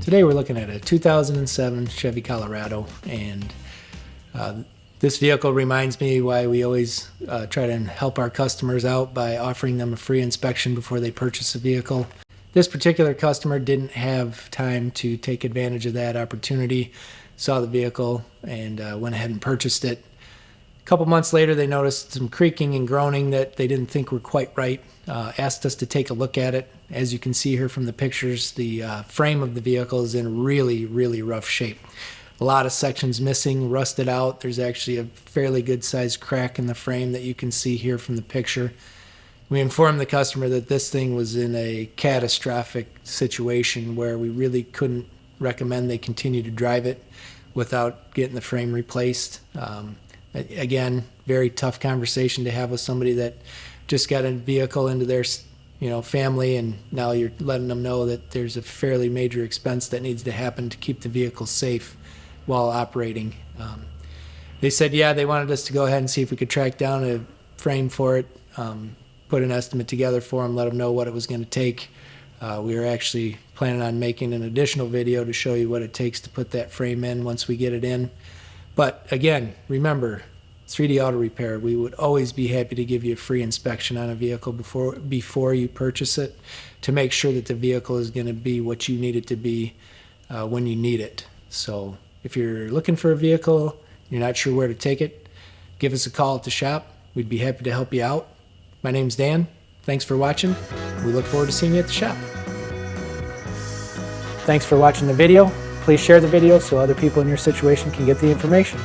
Today we're looking at a 2007 Chevy Colorado, and this vehicle reminds me why we always try to help our customers out by offering them a free inspection before they purchase a vehicle. This particular customer didn't have time to take advantage of that opportunity, saw the vehicle and went ahead and purchased it. A couple months later they noticed some creaking and groaning that they didn't think were quite right. Asked us to take a look at it. As you can see here from the pictures, the frame of the vehicle is in really rough shape. A lot of sections missing, rusted out. There's actually a fairly good sized crack in the frame that you can see here from the picture. We informed the customer that this thing was in a catastrophic situation where we really couldn't recommend they continue to drive it without getting the frame replaced. Again, very tough conversation to have with somebody that just got a vehicle into their family, and now you're letting them know that there's a fairly major expense that needs to happen to keep the vehicle safe while operating. They said, yeah, they wanted us to go ahead and see if we could track down a frame for it, put an estimate together for them, let them know what it was going to take. We were actually planning on making an additional video to show you what it takes to put that frame in once we get it in. But again, remember, 3D Auto Repair, we would always be happy to give you a free inspection on a vehicle before you purchase it, to make sure that the vehicle is going to be what you need it to be when you need it. So if you're looking for a vehicle, you're not sure where to take it, give us a call at the shop. We'd be happy to help you out. My name's Dan. Thanks for watching. We look forward to seeing you at the shop. Thanks for watching the video. Please share the video so other people in your situation can get the information.